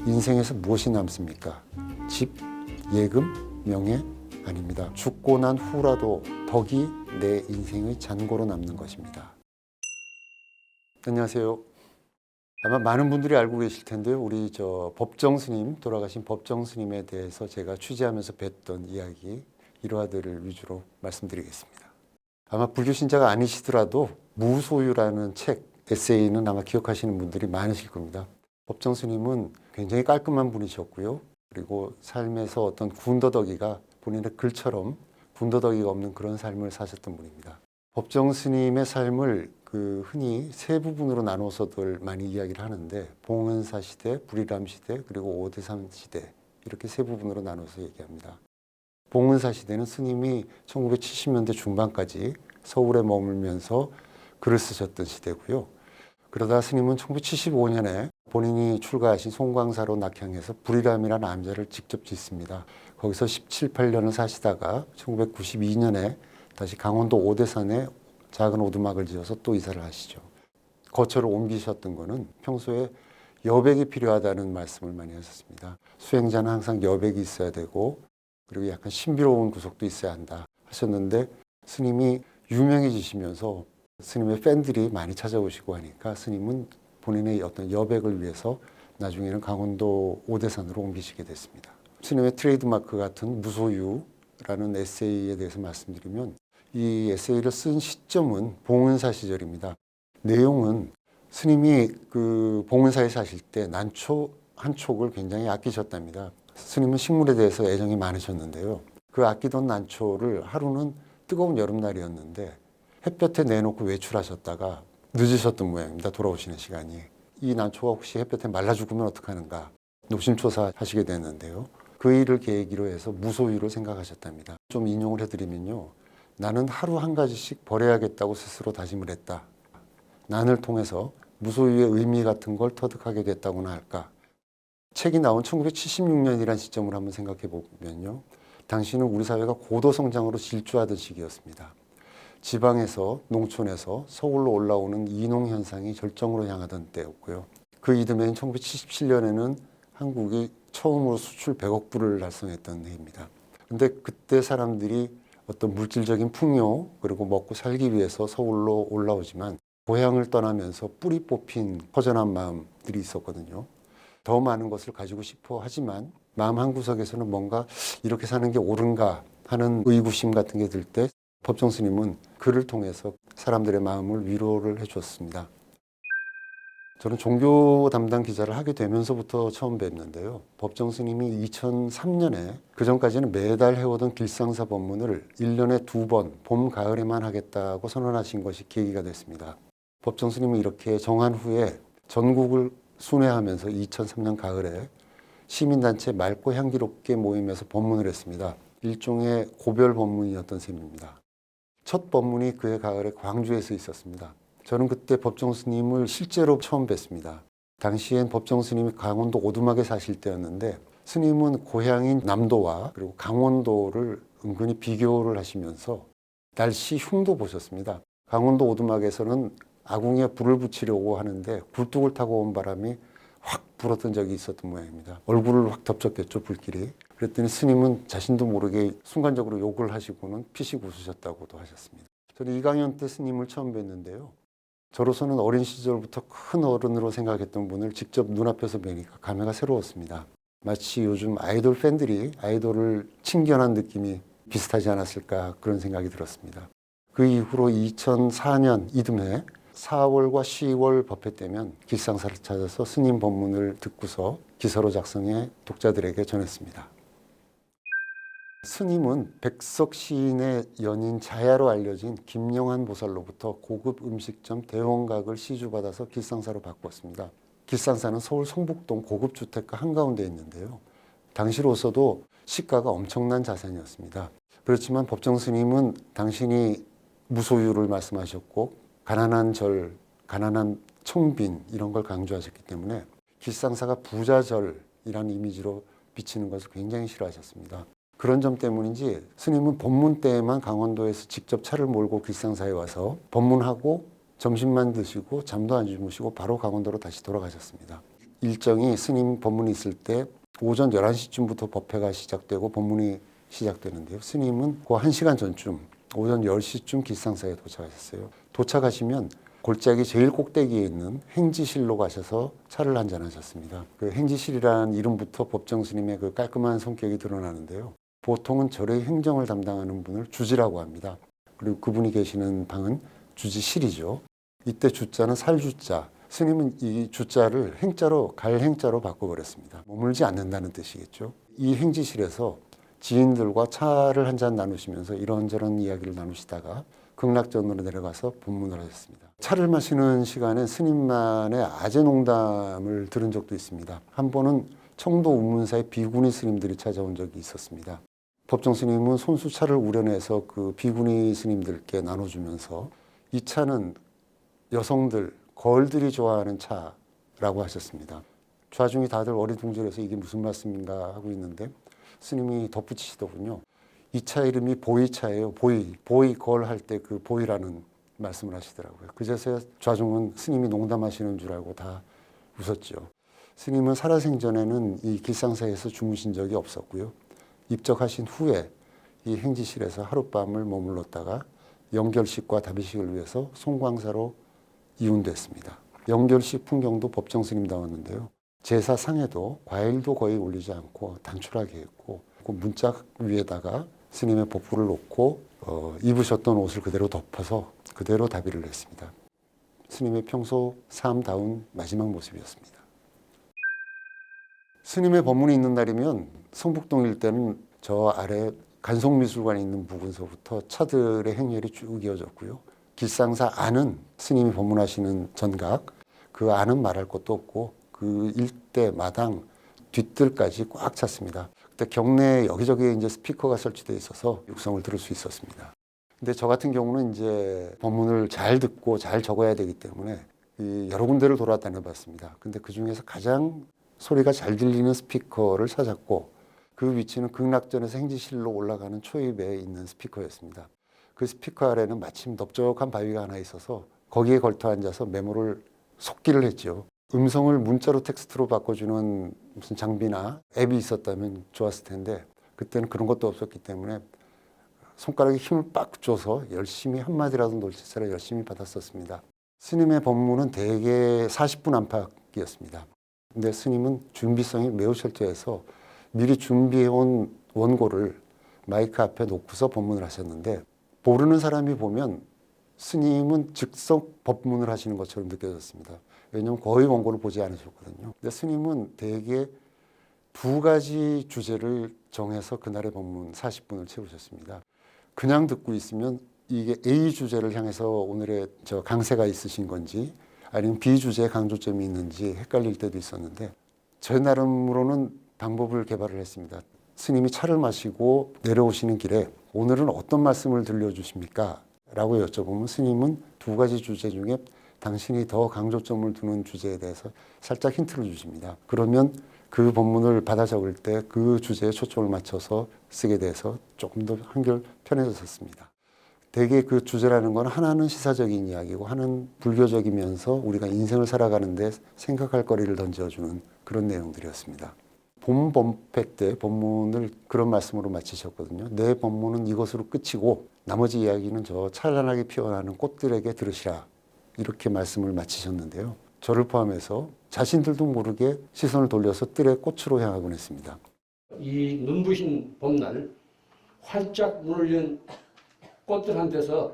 인생에서 무엇이 남습니까? 집, 예금, 명예? 아닙니다. 죽고 난 후라도 덕이 내 인생의 잔고로 남는 것입니다. 안녕하세요. 아마 많은 분들이 알고 계실 텐데요. 우리 법정 스님, 돌아가신 법정 스님에 대해서 제가 취재하면서 뵀던 이야기, 일화들을 위주로 말씀드리겠습니다. 아마 불교 신자가 아니시더라도 무소유라는 책, 에세이는 아마 기억하시는 분들이 많으실 겁니다. 법정 스님은 굉장히 깔끔한 분이셨고요. 그리고 삶에서 어떤 군더더기가 본인의 글처럼 군더더기가 없는 그런 삶을 사셨던 분입니다. 법정 스님의 삶을 흔히 세 부분으로 나눠서들 많이 이야기를 하는데 봉은사 시대, 불이람 시대, 그리고 오대산 시대 이렇게 세 부분으로 나눠서 얘기합니다. 봉은사 시대는 스님이 1970년대 중반까지 서울에 머물면서 글을 쓰셨던 시대고요. 그러다 스님은 1975년에 본인이 출가하신 송광사로 낙향해서 불이람이라는 암자를 직접 짓습니다. 거기서 17, 8년을 사시다가 1992년에 다시 강원도 오대산에 작은 오두막을 지어서 또 이사를 하시죠. 거처를 옮기셨던 거는 평소에 여백이 필요하다는 말씀을 많이 하셨습니다. 수행자는 항상 여백이 있어야 되고 그리고 약간 신비로운 구석도 있어야 한다 하셨는데 스님이 유명해지시면서 스님의 팬들이 많이 찾아오시고 하니까 스님은 본인의 어떤 여백을 위해서 나중에는 강원도 오대산으로 옮기시게 됐습니다. 스님의 트레이드마크 같은 무소유라는 에세이에 대해서 말씀드리면 이 에세이를 쓴 시점은 봉은사 시절입니다. 내용은 스님이 봉은사에 사실 때 난초 한 촉을 굉장히 아끼셨답니다. 스님은 식물에 대해서 애정이 많으셨는데요. 그 아끼던 난초를 하루는 뜨거운 여름날이었는데 햇볕에 내놓고 외출하셨다가 늦으셨던 모양입니다. 돌아오시는 시간이. 이 난초가 혹시 햇볕에 말라 죽으면 어떡하는가 노심초사하시게 됐는데요. 그 일을 계기로 해서 무소유를 생각하셨답니다. 좀 인용을 해드리면요. 나는 하루 한 가지씩 버려야겠다고 스스로 다짐을 했다. 난을 통해서 무소유의 의미 같은 걸 터득하게 됐다고나 할까. 책이 나온 1976년이라는 시점을 한번 생각해 보면요. 당시는 우리 사회가 고도 성장으로 질주하던 시기였습니다. 지방에서 농촌에서 서울로 올라오는 이농 현상이 절정으로 향하던 때였고요. 그 이듬해인 1977년에는 한국이 처음으로 수출 100억 불을 달성했던 해입니다. 근데 그때 사람들이 어떤 물질적인 풍요 그리고 먹고 살기 위해서 서울로 올라오지만 고향을 떠나면서 뿌리 뽑힌 허전한 마음들이 있었거든요. 더 많은 것을 가지고 싶어 하지만 마음 한구석에서는 뭔가 이렇게 사는 게 옳은가 하는 의구심 같은 게 들 때 법정 스님은 글을 통해서 사람들의 마음을 위로를 해줬습니다. 저는 종교 담당 기자를 하게 되면서부터 처음 뵙는데요. 법정 스님이 2003년에 그전까지는 매달 해오던 길상사 법문을 1년에 2번 봄, 가을에만 하겠다고 선언하신 것이 계기가 됐습니다. 법정 스님은 이렇게 정한 후에 전국을 순회하면서 2003년 가을에 시민단체 맑고 향기롭게 모임에서 법문을 했습니다. 일종의 고별 법문이었던 셈입니다. 첫 법문이 그해 가을에 광주에서 있었습니다. 저는 그때 법정 스님을 실제로 처음 뵀습니다. 당시엔 법정 스님이 강원도 오두막에 사실 때였는데 스님은 고향인 남도와 그리고 강원도를 은근히 비교를 하시면서 날씨 흉도 보셨습니다. 강원도 오두막에서는 아궁이에 불을 붙이려고 하는데 굴뚝을 타고 온 바람이 확 불었던 적이 있었던 모양입니다. 얼굴을 확 덮쳤겠죠, 불길이. 그랬더니 스님은 자신도 모르게 순간적으로 욕을 하시고는 피식 웃으셨다고도 하셨습니다. 저는 이강연 때 스님을 처음 뵀는데요. 저로서는 어린 시절부터 큰 어른으로 생각했던 분을 직접 눈앞에서 뵈니까 감회가 새로웠습니다. 마치 요즘 아이돌 팬들이 아이돌을 친견한 느낌이 비슷하지 않았을까 그런 생각이 들었습니다. 그 이후로 2004년 이듬해 4월과 10월 법회 때면 길상사를 찾아서 스님 법문을 듣고서 기사로 작성해 독자들에게 전했습니다. 스님은 백석 시인의 연인 자야로 알려진 김영한 보살로부터 고급 음식점 대원각을 시주받아서 길상사로 바꾸었습니다. 길상사는 서울 성북동 고급 주택가 한가운데 있는데요. 당시로서도 시가가 엄청난 자산이었습니다. 그렇지만 법정 스님은 당신이 무소유를 말씀하셨고 가난한 절, 가난한 청빈 이런 걸 강조하셨기 때문에 길상사가 부자절이라는 이미지로 비치는 것을 굉장히 싫어하셨습니다. 그런 점 때문인지 스님은 법문 때에만 강원도에서 직접 차를 몰고 길상사에 와서 법문하고 점심만 드시고 잠도 안 주무시고 바로 강원도로 다시 돌아가셨습니다. 일정이 스님 법문이 있을 때 오전 11시쯤부터 법회가 시작되고 법문이 시작되는데요. 스님은 그 1시간 전쯤 오전 10시쯤 길상사에 도착하셨어요. 도착하시면 골짜기 제일 꼭대기에 있는 행지실로 가셔서 차를 한잔 하셨습니다. 그 행지실이라는 이름부터 법정 스님의 그 깔끔한 성격이 드러나는데요. 보통은 절의 행정을 담당하는 분을 주지라고 합니다. 그리고 그분이 계시는 방은 주지실이죠. 이때 주자는 살주자. 스님은 이 주자를 행자로 갈 행자로 바꿔버렸습니다. 머물지 않는다는 뜻이겠죠. 이 행지실에서 지인들과 차를 한잔 나누시면서 이런저런 이야기를 나누시다가 극락전으로 내려가서 법문을 하셨습니다. 차를 마시는 시간에 스님만의 아재 농담을 들은 적도 있습니다. 한 번은 청도 운문사의 비구니 스님들이 찾아온 적이 있었습니다. 법정 스님은 손수차를 우려내서 그 비구니 스님들께 나눠주면서 이 차는 여성들, 걸들이 좋아하는 차라고 하셨습니다. 좌중이 다들 어리둥절해서 이게 무슨 말씀인가 하고 있는데 스님이 덧붙이시더군요. 이 차 이름이 보이차예요. 보이 걸 할 때 그 보이라는 말씀을 하시더라고요. 그제서야 좌중은 스님이 농담하시는 줄 알고 다 웃었죠. 스님은 살아생전에는 이 길상사에서 주무신 적이 없었고요. 입적하신 후에 이 행지실에서 하룻밤을 머물렀다가 영결식과 다비식을 위해서 송광사로 이운됐습니다. 영결식 풍경도 법정 스님다웠는데요. 제사 상에도 과일도 거의 올리지 않고 단출하게 했고 그 문짝 위에다가 스님의 법부를 놓고 입으셨던 옷을 그대로 덮어서 그대로 다비를 했습니다. 스님의 평소 삶다운 마지막 모습이었습니다. 스님의 법문이 있는 날이면 성북동 일대는 저 아래 간송미술관이 있는 부근서부터 차들의 행렬이 쭉 이어졌고요. 길상사 안은 스님이 법문하시는 전각, 그 안은 말할 것도 없고 그 일대 마당 뒷뜰까지 꽉 찼습니다. 그때 경내에 여기저기 이제 스피커가 설치되어 있어서 육성을 들을 수 있었습니다. 근데 저 같은 경우는 이제 법문을 잘 듣고 잘 적어야 되기 때문에 여러 군데를 돌아다녀 봤습니다. 근데 그 중에서 가장 소리가 잘 들리는 스피커를 찾았고 그 위치는 극락전에서 행지실로 올라가는 초입에 있는 스피커였습니다. 그 스피커 아래는 마침 넓적한 바위가 하나 있어서 거기에 걸터 앉아서 메모를 속기를 했죠. 음성을 문자로 텍스트로 바꿔주는 무슨 장비나 앱이 있었다면 좋았을 텐데 그때는 그런 것도 없었기 때문에 손가락에 힘을 빡 줘서 열심히 한마디라도 놓치더라 열심히 받았었습니다. 스님의 법문은 대개 40분 안팎이었습니다. 근데 스님은 준비성이 매우 철저해서 미리 준비해온 원고를 마이크 앞에 놓고서 법문을 하셨는데 모르는 사람이 보면 스님은 즉석 법문을 하시는 것처럼 느껴졌습니다. 왜냐하면 거의 원고를 보지 않으셨거든요. 근데 스님은 대개 2가지 주제를 정해서 그날의 법문 40분을 채우셨습니다. 그냥 듣고 있으면 이게 A 주제를 향해서 오늘의 저 강세가 있으신 건지 아니면 B 주제에 강조점이 있는지 헷갈릴 때도 있었는데 제 나름으로는 방법을 개발을 했습니다. 스님이 차를 마시고 내려오시는 길에 오늘은 어떤 말씀을 들려주십니까? 라고 여쭤보면 스님은 2가지 주제 중에 당신이 더 강조점을 두는 주제에 대해서 살짝 힌트를 주십니다. 그러면 그 본문을 받아 적을 때 그 주제에 초점을 맞춰서 쓰게 돼서 조금 더 한결 편해졌습니다. 대개 그 주제라는 건 하나는 시사적인 이야기고 하나는 불교적이면서 우리가 인생을 살아가는데 생각할 거리를 던져주는 그런 내용들이었습니다. 본 법회 때 법문을 그런 말씀으로 마치셨거든요. 내 법문은 이것으로 끝이고 나머지 이야기는 저 찬란하게 피어나는 꽃들에게 들으시라. 이렇게 말씀을 마치셨는데요. 저를 포함해서 자신들도 모르게 시선을 돌려서 뜰의 꽃으로 향하곤 했습니다. 이 눈부신 봄날 활짝 문을 연 꽃들한테서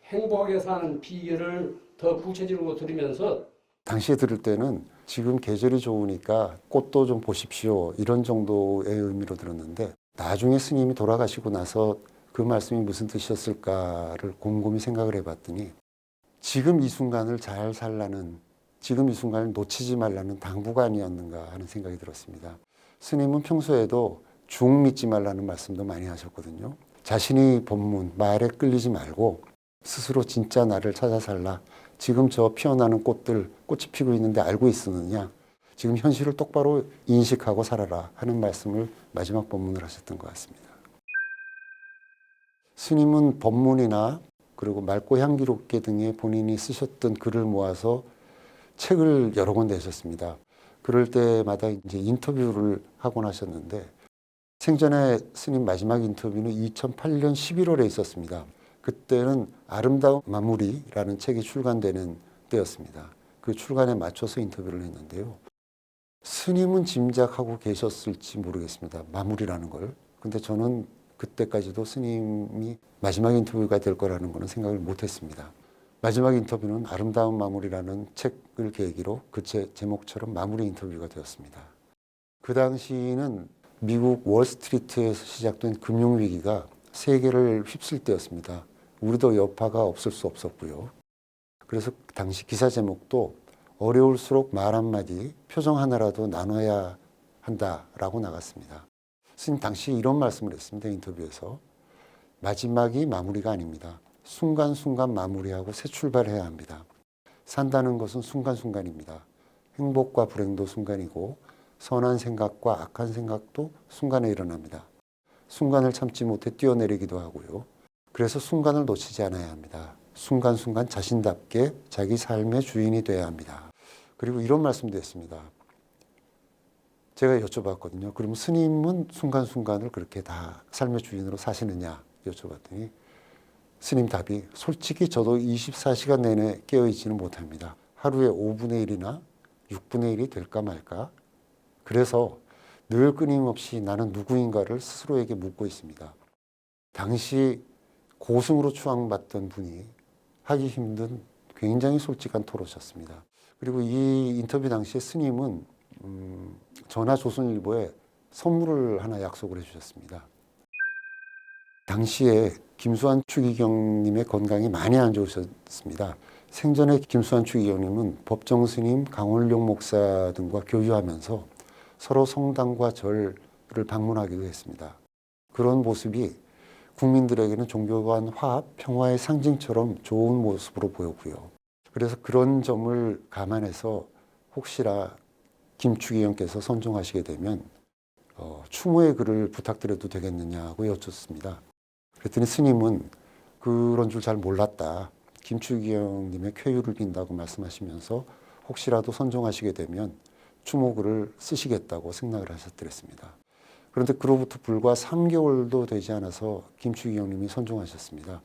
행복하게 사는 비결을 더 구체적으로 들으면서 당시에 들을 때는 지금 계절이 좋으니까 꽃도 좀 보십시오 이런 정도의 의미로 들었는데 나중에 스님이 돌아가시고 나서 그 말씀이 무슨 뜻이었을까를 곰곰이 생각을 해봤더니 지금 이 순간을 잘 살라는 지금 이 순간을 놓치지 말라는 당부가 아니었는가 하는 생각이 들었습니다. 스님은 평소에도 중 믿지 말라는 말씀도 많이 하셨거든요. 자신이 법문, 말에 끌리지 말고 스스로 진짜 나를 찾아 살라. 지금 저 피어나는 꽃들, 꽃이 피고 있는데 알고 있었느냐? 지금 현실을 똑바로 인식하고 살아라 하는 말씀을 마지막 법문을 하셨던 것 같습니다. 스님은 법문이나 그리고 맑고 향기롭게 등의 본인이 쓰셨던 글을 모아서 책을 여러 권 내셨습니다. 그럴 때마다 이제 인터뷰를 하곤 하셨는데 생전에 스님 마지막 인터뷰는 2008년 11월에 있었습니다. 그때는 아름다운 마무리라는 책이 출간되는 때였습니다. 그 출간에 맞춰서 인터뷰를 했는데요. 스님은 짐작하고 계셨을지 모르겠습니다. 마무리라는 걸. 근데 저는 그때까지도 스님이 마지막 인터뷰가 될 거라는 거는 생각을 못했습니다. 마지막 인터뷰는 아름다운 마무리라는 책을 계기로 그 제목처럼 마무리 인터뷰가 되었습니다. 그 당시는 미국 월스트리트에서 시작된 금융위기가 세계를 휩쓸 때였습니다. 우리도 여파가 없을 수 없었고요. 그래서 당시 기사 제목도 어려울수록 말 한마디, 표정 하나라도 나눠야 한다라고 나갔습니다. 스님 당시 이런 말씀을 했습니다. 인터뷰에서. 마지막이 마무리가 아닙니다. 순간순간 마무리하고 새 출발해야 합니다. 산다는 것은 순간순간입니다. 행복과 불행도 순간이고 선한 생각과 악한 생각도 순간에 일어납니다. 순간을 참지 못해 뛰어내리기도 하고요. 그래서 순간을 놓치지 않아야 합니다. 순간순간 자신답게 자기 삶의 주인이 되어야 합니다. 그리고 이런 말씀도 했습니다. 제가 여쭤봤거든요. 그럼 스님은 순간순간을 그렇게 다 삶의 주인으로 사시느냐 여쭤봤더니 스님 답이 솔직히 저도 24시간 내내 깨어있지는 못합니다. 하루에 5분의 1이나 6분의 1이 될까 말까. 그래서 늘 끊임없이 나는 누구인가를 스스로에게 묻고 있습니다. 당시 고승으로 추앙받던 분이 하기 힘든 굉장히 솔직한 토로셨습니다. 그리고 이 인터뷰 당시에 스님은 전화조선일보에 선물을 하나 약속을 해주셨습니다. 당시에 김수환 추기경님의 건강이 많이 안 좋으셨습니다. 생전에 김수환 추기경님은 법정스님, 강원룡 목사 등과 교류하면서 서로 성당과 절을 방문하기도 했습니다. 그런 모습이 국민들에게는 종교 간 화합, 평화의 상징처럼 좋은 모습으로 보였고요. 그래서 그런 점을 감안해서 혹시나 김추기경께서 선종하시게 되면 추모의 글을 부탁드려도 되겠느냐고 여쭙습니다. 그랬더니 스님은 그런 줄 잘 몰랐다. 김추기경님의 쾌유를 빈다고 말씀하시면서 혹시라도 선종하시게 되면 추모글을 쓰시겠다고 생각을 하셨더랬습니다. 그런데 그로부터 불과 3개월도 되지 않아서 김추기경님이 선종하셨습니다.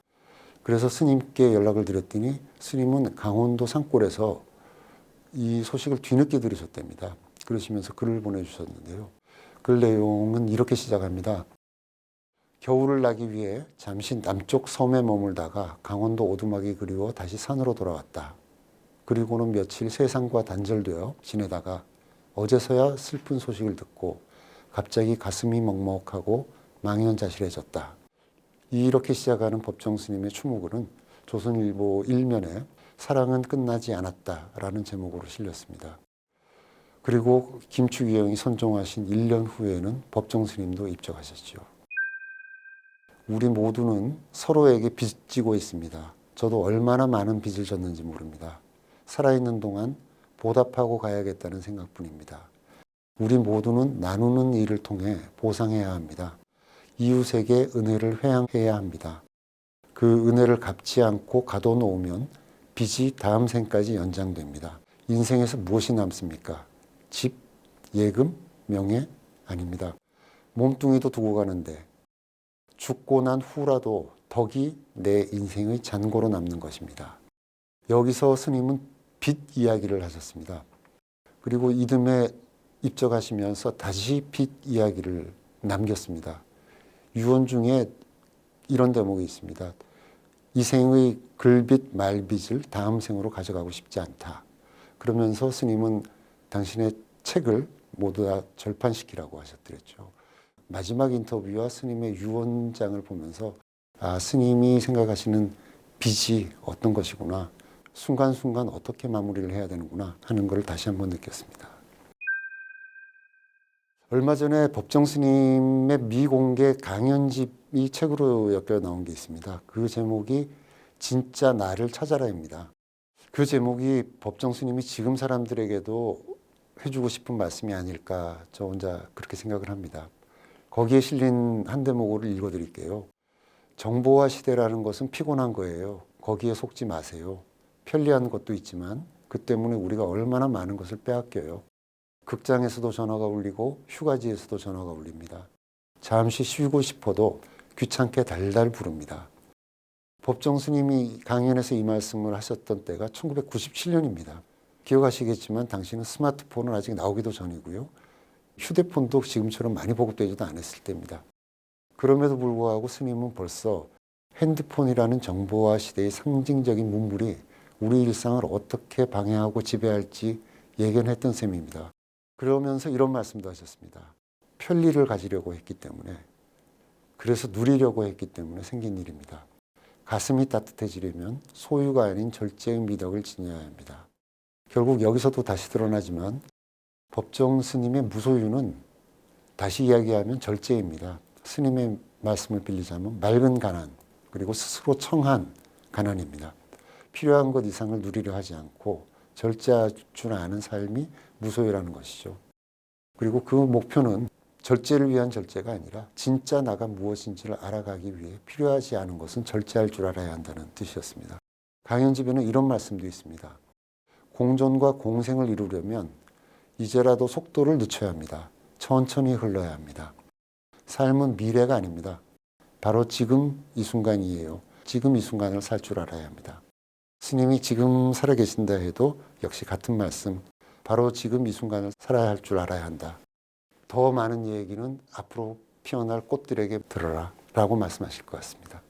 그래서 스님께 연락을 드렸더니 스님은 강원도 산골에서 이 소식을 뒤늦게 들으셨답니다. 그러시면서 글을 보내주셨는데요. 글 내용은 이렇게 시작합니다. 겨울을 나기 위해 잠시 남쪽 섬에 머물다가 강원도 오두막이 그리워 다시 산으로 돌아왔다. 그리고는 며칠 세상과 단절되어 지내다가 어제서야 슬픈 소식을 듣고 갑자기 가슴이 먹먹하고 망연자실해졌다. 이렇게 시작하는 법정스님의 추모글은 조선일보 1면에 사랑은 끝나지 않았다라는 제목으로 실렸습니다. 그리고 김추기경이 선종하신 1년 후에는 법정스님도 입적하셨죠. 우리 모두는 서로에게 빚지고 있습니다. 저도 얼마나 많은 빚을 졌는지 모릅니다. 살아있는 동안 보답하고 가야겠다는 생각뿐입니다. 우리 모두는 나누는 일을 통해 보상해야 합니다. 이웃에게 은혜를 회항해야 합니다. 그 은혜를 갚지 않고 가둬놓으면 빚이 다음 생까지 연장됩니다. 인생에서 무엇이 남습니까? 집, 예금, 명예? 아닙니다. 몸뚱이도 두고 가는데 죽고 난 후라도 덕이 내 인생의 잔고로 남는 것입니다. 여기서 스님은 빚 이야기를 하셨습니다. 그리고 이듬해 입적하시면서 다시 빚 이야기를 남겼습니다. 유언 중에 이런 대목이 있습니다. 이 생의 글빚 말빚을 다음 생으로 가져가고 싶지 않다. 그러면서 스님은 당신의 책을 모두 다 절판시키라고 하셨더랬죠. 마지막 인터뷰와 스님의 유언장을 보면서 스님이 생각하시는 빚이 어떤 것이구나. 순간순간 어떻게 마무리를 해야 되는구나 하는 걸 다시 한번 느꼈습니다. 얼마 전에 법정스님의 미공개 강연집이 책으로 엮여 나온 게 있습니다. 그 제목이 진짜 나를 찾아라입니다. 그 제목이 법정스님이 지금 사람들에게도 해주고 싶은 말씀이 아닐까 저 혼자 그렇게 생각을 합니다. 거기에 실린 한 대목을 읽어드릴게요. 정보화 시대라는 것은 피곤한 거예요. 거기에 속지 마세요. 편리한 것도 있지만 그 때문에 우리가 얼마나 많은 것을 빼앗겨요. 극장에서도 전화가 울리고 휴가지에서도 전화가 울립니다. 잠시 쉬고 싶어도 귀찮게 달달 부릅니다. 법정 스님이 강연에서 이 말씀을 하셨던 때가 1997년입니다. 기억하시겠지만 당시는 스마트폰은 아직 나오기도 전이고요. 휴대폰도 지금처럼 많이 보급되지도 않았을 때입니다. 그럼에도 불구하고 스님은 벌써 핸드폰이라는 정보화 시대의 상징적인 문물이 우리 일상을 어떻게 방해하고 지배할지 예견했던 셈입니다. 그러면서 이런 말씀도 하셨습니다. 편리를 가지려고 했기 때문에, 그래서 누리려고 했기 때문에 생긴 일입니다. 가슴이 따뜻해지려면 소유가 아닌 절제의 미덕을 지녀야 합니다. 결국 여기서도 다시 드러나지만 법정 스님의 무소유는 다시 이야기하면 절제입니다. 스님의 말씀을 빌리자면 맑은 가난, 그리고 스스로 청한 가난입니다. 필요한 것 이상을 누리려 하지 않고 절제할 줄 아는 삶이 무소유라는 것이죠. 그리고 그 목표는 절제를 위한 절제가 아니라 진짜 나가 무엇인지를 알아가기 위해 필요하지 않은 것은 절제할 줄 알아야 한다는 뜻이었습니다. 강연집에는 이런 말씀도 있습니다. 공존과 공생을 이루려면 이제라도 속도를 늦춰야 합니다. 천천히 흘러야 합니다. 삶은 미래가 아닙니다. 바로 지금 이 순간이에요. 지금 이 순간을 살 줄 알아야 합니다. 스님이 지금 살아계신다 해도 역시 같은 말씀, 바로 지금 이 순간을 살아야 할 줄 알아야 한다. 더 많은 얘기는 앞으로 피어날 꽃들에게 들어라 라고 말씀하실 것 같습니다.